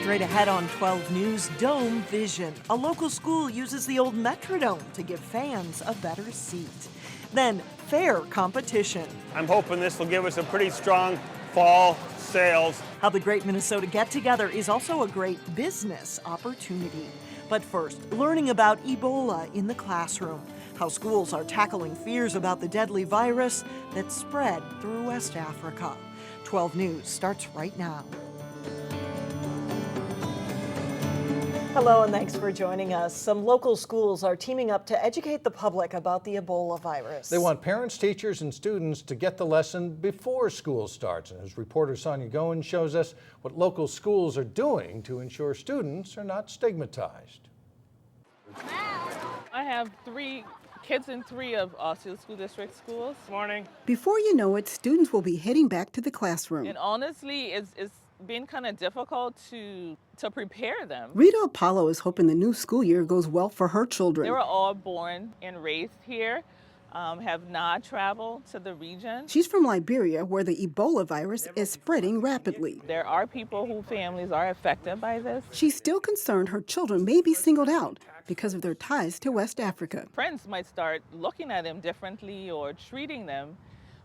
Straight ahead on 12 News, Dome Vision. A local school uses the old Metrodome to give fans a better seat. Then, fair competition. I'm hoping this will give us a pretty strong fall sales. How the Great Minnesota Get-Together is also a great business opportunity. But first, learning about Ebola in the classroom. How schools are tackling fears about the deadly virus that spread through West Africa. 12 News starts right now. Hello and thanks for joining us. Some local schools are teaming up to educate the public about the Ebola virus. They want parents, teachers, and students to get the lesson before school starts. And as reporter Sonia Goen shows us what local schools are doing to ensure students are not stigmatized. I have 3 kids in 3 of Osseo School District schools. Morning. Before you know it, students will be heading back to the classroom. And honestly, it's been kind of difficult to prepare them. Rita Apollo is hoping the new school year goes well for her children. They were all born and raised here, have not traveled to the region. She's from Liberia, where the Ebola virus is spreading rapidly. There are people whose families are affected by this. She's still concerned her children may be singled out because of their ties to West Africa. Friends might start looking at them differently or treating them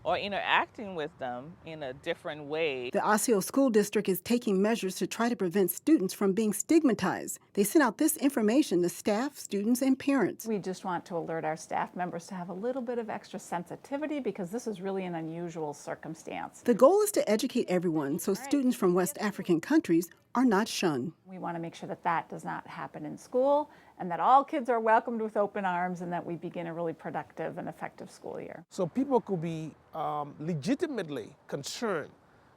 or interacting with them in a different way. The Osseo School District is taking measures to try to prevent students from being stigmatized. They sent out this information to staff, students, and parents. We just want to alert our staff members to have a little bit of extra sensitivity because this is really an unusual circumstance. The goal is to educate everyone so students from West African countries are not shunned. We want to make sure that that does not happen in school and that all kids are welcomed with open arms and that we begin a really productive and effective school year. So people could be legitimately concerned,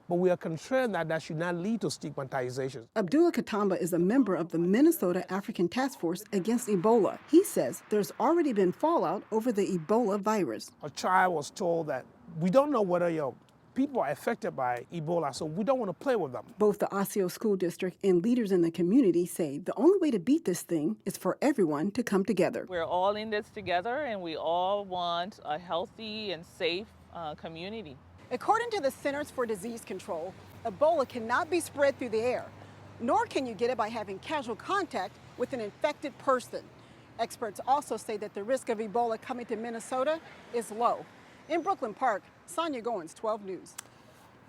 but we are concerned that that should not lead to stigmatization. Abdullah Katamba is a member of the Minnesota African Task Force against Ebola. He says there's already been fallout over the Ebola virus. A child was told that we don't know whether your people are affected by Ebola, so we don't want to play with them. Both the Osseo School District and leaders in the community say the only way to beat this thing is for everyone to come together. We're all in this together and we all want a healthy and safe community. According to the Centers for Disease Control, Ebola cannot be spread through the air, nor can you get it by having casual contact with an infected person. Experts also say that the risk of Ebola coming to Minnesota is low. In Brooklyn Park, Sonia Goins, 12 News.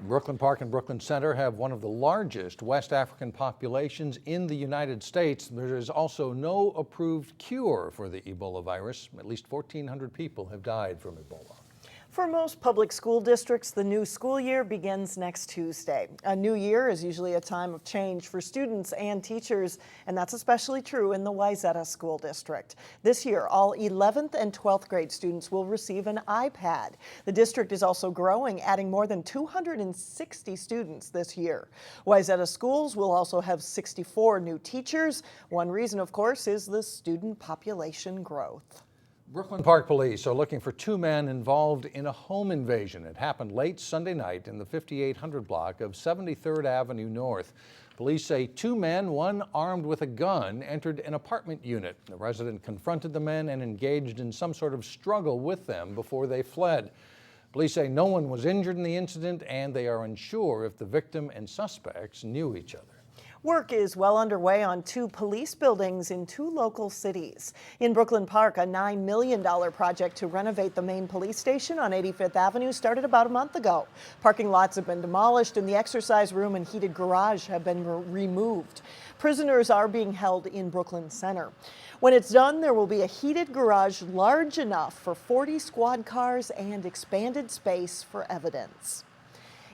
Brooklyn Park and Brooklyn Center have one of the largest West African populations in the United States. There is also no approved cure for the Ebola virus. At least 1,400 people have died from Ebola. For most public school districts, the new school year begins next Tuesday. A new year is usually a time of change for students and teachers, and that's especially true in the Wayzata School District. This year, all 11th and 12th grade students will receive an iPad. The district is also growing, adding more than 260 students this year. Wayzata schools will also have 64 new teachers. One reason, of course, is the student population growth. Brooklyn Park Police are looking for 2 men involved in a home invasion. It happened late Sunday night in the 5800 block of 73rd Avenue North. Police say 2 men, one armed with a gun, entered an apartment unit. The resident confronted the men and engaged in some sort of struggle with them before they fled. Police say no one was injured in the incident and they are unsure if the victim and suspects knew each other. Work is well underway on 2 police buildings in 2 local cities. In Brooklyn Park, a $9 million project to renovate the main police station on 85th Avenue started about a month ago. Parking lots have been demolished and the exercise room and heated garage have been removed. Prisoners are being held in Brooklyn Center. When it's done, there will be a heated garage large enough for 40 squad cars and expanded space for evidence.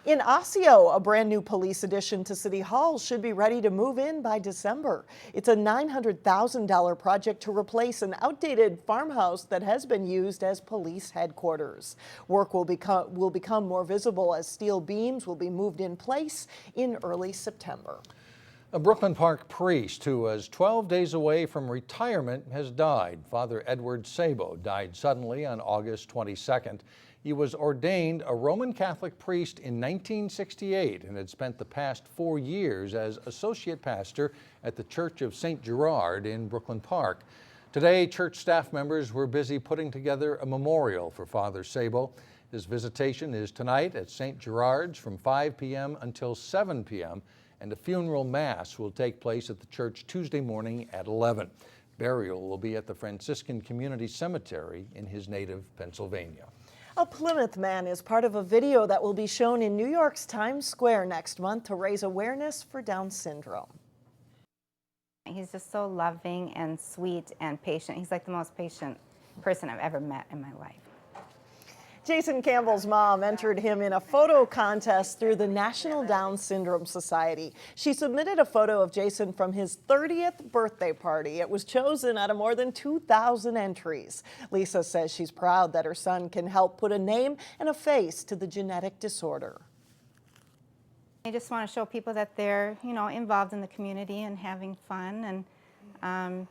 In Osseo, a brand new police addition to City Hall should be ready to move in by December. It's a $900,000 project to replace an outdated farmhouse that has been used as police headquarters. Work will become more visible as steel beams will be moved in place in early September. A Brooklyn Park priest who was 12 days away from retirement has died. Father Edward Sabo died suddenly on August 22nd. He was ordained a Roman Catholic priest in 1968 and had spent the past 4 years as associate pastor at the Church of St. Gerard in Brooklyn Park. Today, church staff members were busy putting together a memorial for Father Sabo. His visitation is tonight at St. Gerard's from 5 p.m. until 7 p.m. and a funeral mass will take place at the church Tuesday morning at 11. Burial will be at the Franciscan Community Cemetery in his native Pennsylvania. A Plymouth man is part of a video that will be shown in New York's Times Square next month to raise awareness for Down syndrome. He's just so loving and sweet and patient. He's like the most patient person I've ever met in my life. Jason Campbell's mom entered him in a photo contest through the National Down Syndrome Society. She submitted a photo of Jason from his 30th birthday party. It was chosen out of more than 2,000 entries. Lisa says she's proud that her son can help put a name and a face to the genetic disorder. I just want to show people that they're, involved in the community and having fun, and,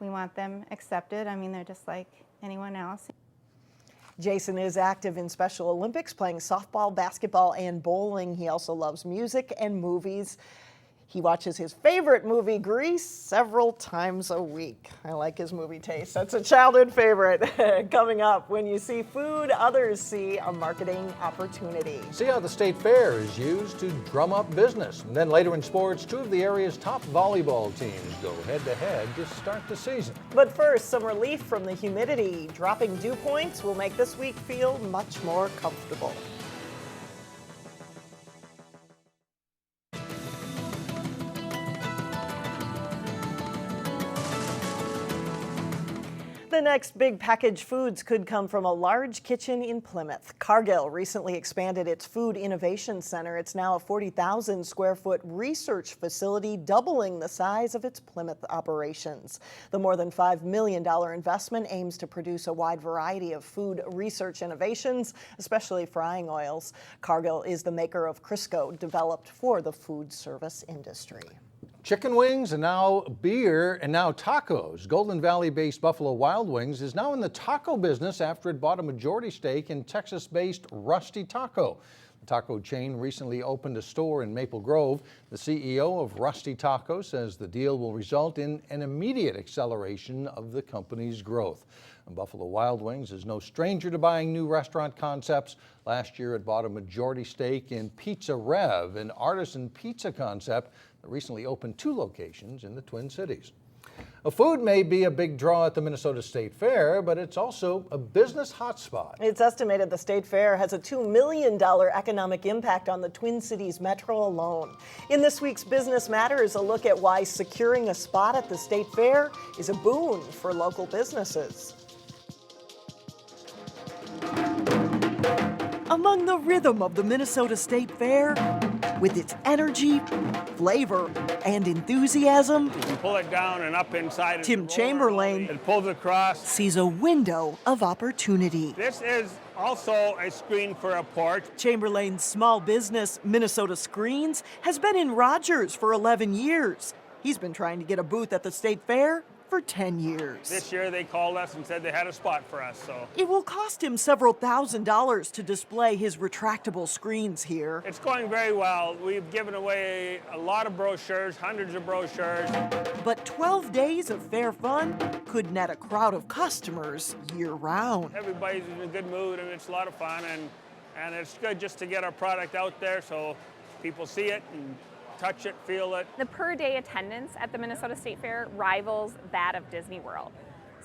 we want them accepted. I mean, they're just like anyone else. Jason is active in Special Olympics, playing softball, basketball, and bowling. He also loves music and movies. He watches his favorite movie, Grease, several times a week. I like his movie taste. That's a childhood favorite. Coming up, when you see food, others see a marketing opportunity. See how the State Fair is used to drum up business. And then later in sports, two of the area's top volleyball teams go head-to-head to start the season. But first, some relief from the humidity. Dropping dew points will make this week feel much more comfortable. The next big packaged foods could come from a large kitchen in Plymouth. Cargill recently expanded its Food Innovation Center. It's now a 40,000 square foot research facility, doubling the size of its Plymouth operations. The more than $5 million investment aims to produce a wide variety of food research innovations, especially frying oils. Cargill is the maker of Crisco, developed for the food service industry. Chicken wings and now beer and now tacos. Golden Valley-based Buffalo Wild Wings is now in the taco business after it bought a majority stake in Texas-based Rusty Taco. The taco chain recently opened a store in Maple Grove. The CEO of Rusty Taco says the deal will result in an immediate acceleration of the company's growth. And Buffalo Wild Wings is no stranger to buying new restaurant concepts. Last year it bought a majority stake in Pizza Rev, an artisan pizza concept that recently opened 2 locations in the Twin Cities. Food may be a big draw at the Minnesota State Fair, but it's also a business hotspot. It's estimated the State Fair has a $2 million economic impact on the Twin Cities metro alone. In this week's Business Matters, a look at why securing a spot at the State Fair is a boon for local businesses. Among the rhythm of the Minnesota State Fair, with its energy, flavor, and enthusiasm, You can pull it down and up inside. Tim Chamberlain It pulls across. sees a window of opportunity. This is also a screen for a porch. Chamberlain's small business, Minnesota Screens, has been in Rogers for 11 years. He's been trying to get a booth at the State Fair for 10 years. This year they called us and said they had a spot for us, so. It will cost him several $1,000s to display his retractable screens here. It's going very well. We've given away a lot of brochures, hundreds of brochures. But 12 days of fair fun could net a crowd of customers year-round. Everybody's in a good mood and it's a lot of fun, and it's good just to get our product out there so people see it and touch it, feel it. The per-day attendance at the Minnesota State Fair rivals that of Disney World.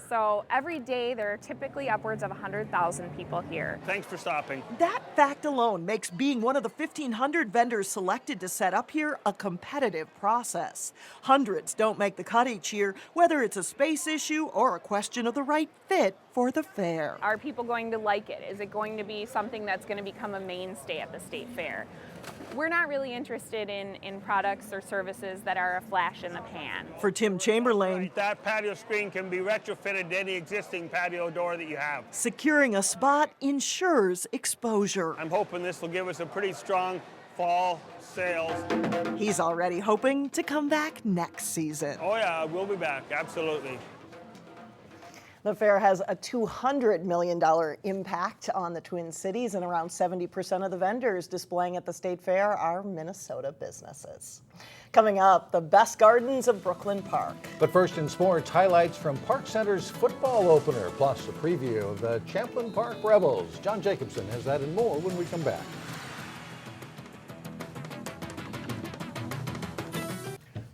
So every day there are typically upwards of 100,000 people here. Thanks for stopping. That fact alone makes being one of the 1,500 vendors selected to set up here a competitive process. Hundreds don't make the cut each year, whether it's a space issue or a question of the right fit for the fair. Are people going to like it? Is it going to be something that's going to become a mainstay at the State Fair? We're not really interested in products or services that are a flash in the pan. For Tim Chamberlain, That patio screen can be retrofitted to any existing patio door that you have. securing a spot ensures exposure. I'm hoping this will give us a pretty strong fall sales. He's already hoping to come back next season. Oh yeah, we'll be back, absolutely. The fair has a $200 million impact on the Twin Cities, and around 70% of the vendors displaying at the State Fair are Minnesota businesses. Coming up, the best gardens of Brooklyn Park. But first in sports, highlights from Park Center's football opener, plus a preview of the Champlin Park Rebels. John Jacobson has that and more when we come back.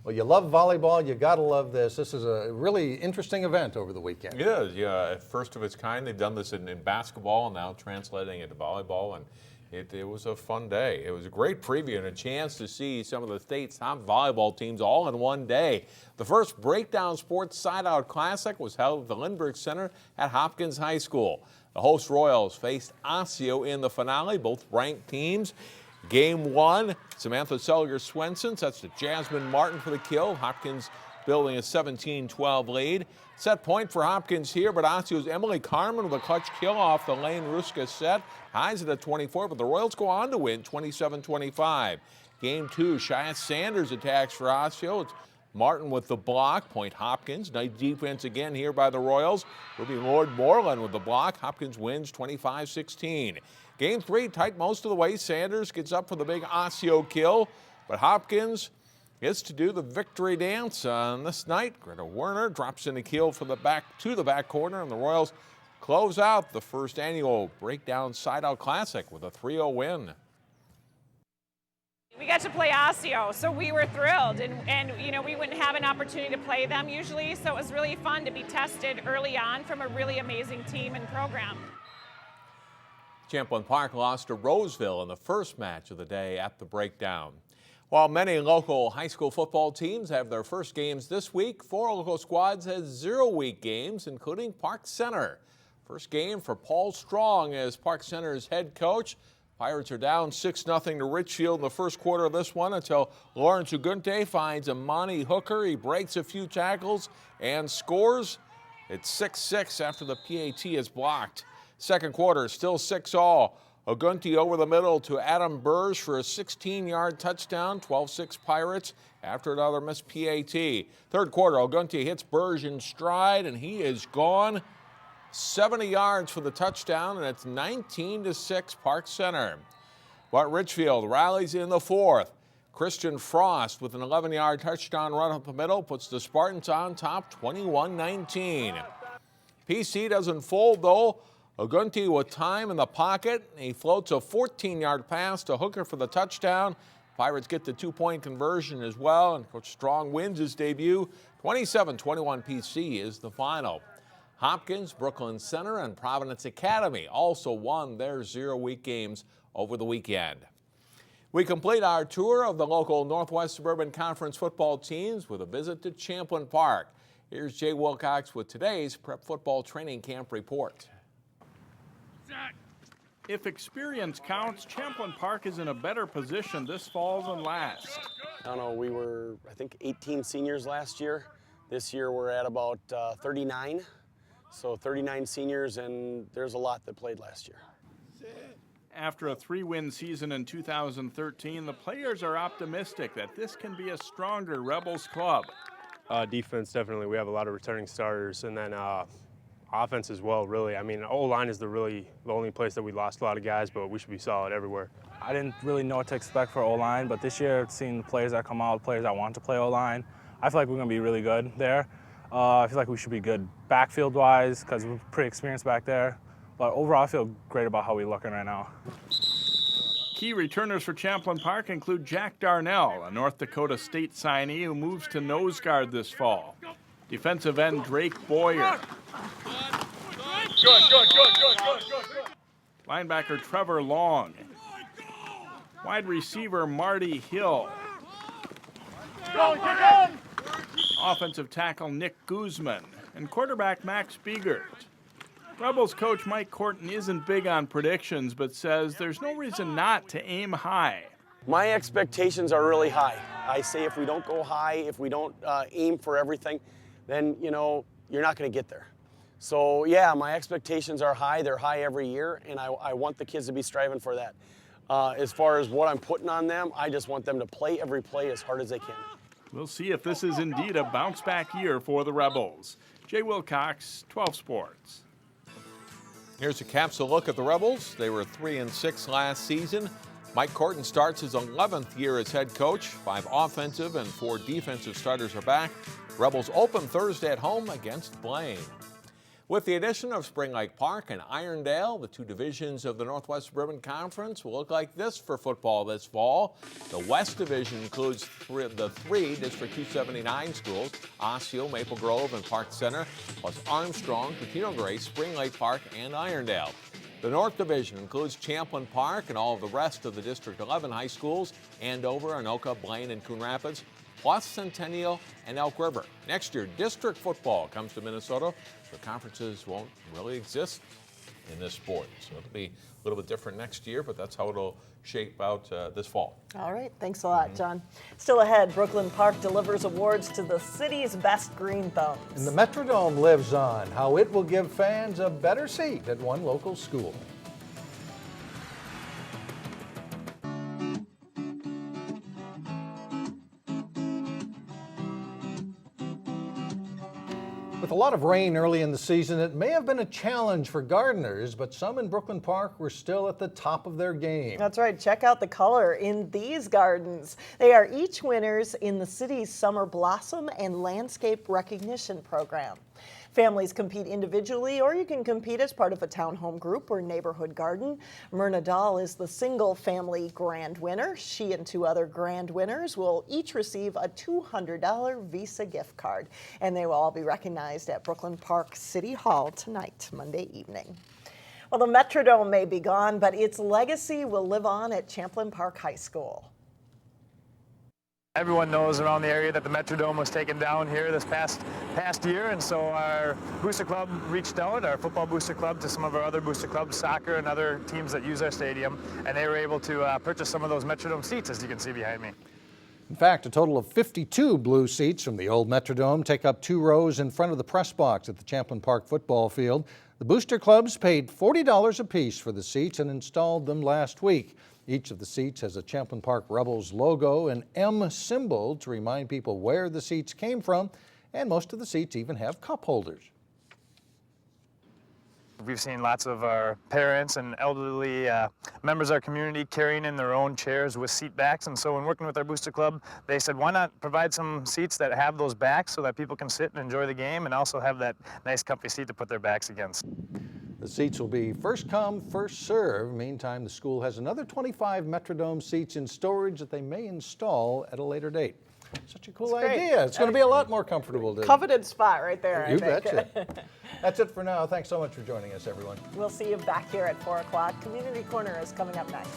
Well, you love volleyball, you gotta love this. This is a really interesting event over the weekend. It is, yeah. First of its kind. They've done this in basketball and now translating it to volleyball, and it was a fun day. It was a great preview and a chance to see some of the state's top volleyball teams all in one day. The first Breakdown Sports Side-Out Classic was held at the Lindbergh Center at Hopkins High School. The host Royals faced Osseo in the finale, both ranked teams. Game 1, Samantha Selliger-Swenson sets to Jasmine Martin for the kill. Hopkins building a 17-12 lead. Set point for Hopkins here, but Osseo's Emily Carmen with a clutch kill off the Lane Ruska set. Ties it at 24, but the Royals go on to win 27-25. Game 2, Shia Sanders attacks for Osseo. It's Martin with the block. Point Hopkins. Nice defense again here by the Royals. Ruby Lord Moreland with the block. Hopkins wins 25-16. Game 3, tight most of the way. Sanders gets up for the big Osseo kill, but Hopkins gets to do the victory dance on this night. Greta Werner drops in a kill for the back corner, and the Royals close out the first annual Breakdown Side-Out Classic with a 3-0 win. We got to play Osseo, so we were thrilled, and you know, we wouldn't have an opportunity to play them usually, so it was really fun to be tested early on from a really amazing team and program. Champlin Park lost to Roseville in the first match of the day at the Breakdown. While many local high school football teams have their first games this week, 4 local squads had 0-week games, including Park Center. First game for Paul Strong as Park Center's head coach. Pirates are down 6-0 to Richfield in the first quarter of this one until Lawrence Ugunte finds Amani Hooker. He breaks a few tackles and scores. It's 6-6 after the PAT is blocked. Second quarter, still 6-all. Ogunti over the middle to Adam Burge for a 16-yard touchdown, 12-6 Pirates after another missed PAT. Third quarter, Ogunti hits Burge in stride, and he is gone. 70 yards for the touchdown, and it's 19-6 Park Center. But Richfield rallies in the fourth. Christian Frost with an 11-yard touchdown run up the middle puts the Spartans on top 21-19. PC doesn't fold, though. Ogunti with time in the pocket. He floats a 14-yard pass to Hooker for the touchdown. Pirates get the 2-point conversion as well, and Coach Strong wins his debut. 27-21 PC is the final. Hopkins, Brooklyn Center, and Providence Academy also won their 0-week games over the weekend. We complete our tour of the local Northwest Suburban Conference football teams with a visit to Champlin Park. Here's Jay Wilcox with today's Prep Football Training Camp report. If experience counts, Champlin Park is in a better position this fall than last. I don't know, we were, I think, 18 seniors last year. This year we're at about 39. So 39 seniors, and there's a lot that played last year. After a 3-win season in 2013, the players are optimistic that this can be a stronger Rebels club. Defense, definitely. We have a lot of returning starters, and then offense as well, really. I mean, O-line is the only place that we lost a lot of guys, but we should be solid everywhere. I didn't really know what to expect for O-line, but this year, seeing the players that come out, players that want to play O-line, I feel like we're going to be really good there. I feel like we should be good backfield-wise because we're pretty experienced back there. But overall, I feel great about how we're looking right now. Key returners for Champlin Park include Jack Darnell, a North Dakota State signee who moves to nose guard this fall. Defensive end Drake Boyer. Good. Linebacker Trevor Long. Wide receiver Marty Hill. Offensive tackle Nick Guzman. And quarterback Max Biegert. Rebels coach Mike Corton isn't big on predictions, but says there's no reason not to aim high. My expectations are really high. I say if we don't go high, if we don't aim for everything, then, you know, you're not going to get there. So, yeah, my expectations are high. They're high every year, and I want the kids to be striving for that. As far as what I'm putting on them, I just want them to play every play as hard as they can. We'll see if this is indeed a bounce-back year for the Rebels. Jay Wilcox, 12 Sports. Here's a capsule look at the Rebels. They were 3-6 last season. Mike Corton starts his 11th year as head coach. 5 offensive and 4 defensive starters are back. Rebels open Thursday at home against Blaine. With the addition of Spring Lake Park and Irondale, the two divisions of the Northwest Suburban Conference will look like this for football this fall. The West Division includes the three District 279 schools, Osseo, Maple Grove, and Park Center, plus Armstrong, Patino Gray, Spring Lake Park, and Irondale. The North Division includes Champlin Park and all of the rest of the District 11 high schools, Andover, Anoka, Blaine, and Coon Rapids, plus Centennial and Elk River. Next year, district football comes to Minnesota. The conferences won't really exist in this sport, so it'll be a little bit different next year, but that's how it'll shape out this fall. All right, thanks a lot, John. Still ahead, Brooklyn Park delivers awards to the city's best green thumbs. And the Metrodome lives on, how it will give fans a better seat at one local school. With a lot of rain early in the season, it may have been a challenge for gardeners, but some in Brooklyn Park were still at the top of their game. That's right. Check out the color in these gardens. They are each winners in the city's Summer Blossom and Landscape Recognition Program. Families compete individually, or you can compete as part of a townhome group or neighborhood garden. Myrna Dahl is the single family grand winner. She and two other grand winners will each receive a $200 Visa gift card, and they will all be recognized at Brooklyn Park City Hall tonight, Monday evening. Well, the Metrodome may be gone, but its legacy will live on at Champlin Park High School. Everyone knows around the area that the Metrodome was taken down here this past year, and so our booster club reached out, our football booster club, to some of our other booster clubs, soccer and other teams that use our stadium, and they were able to purchase some of those Metrodome seats, as you can see behind me. In fact, a total of 52 blue seats from the old Metrodome take up 2 rows in front of the press box at the Champlin Park football field. The booster clubs paid $40 apiece for the seats and installed them last week. Each of the seats has a Champlin Park Rebels logo and M symbol to remind people where the seats came from, and most of the seats even have cup holders. We've seen lots of our parents and elderly members of our community carrying in their own chairs with seat backs, and so when working with our booster club, they said, why not provide some seats that have those backs so that people can sit and enjoy the game and also have that nice comfy seat to put their backs against. The seats will be first come, first serve. Meantime, the school has another 25 Metrodome seats in storage that they may install at a later date. Such a cool idea. It's going to be a lot more comfortable. Coveted spot right there, You betcha. That's it for now. Thanks so much for joining us, everyone. We'll see you back here at 4 o'clock. Community Corner is coming up next.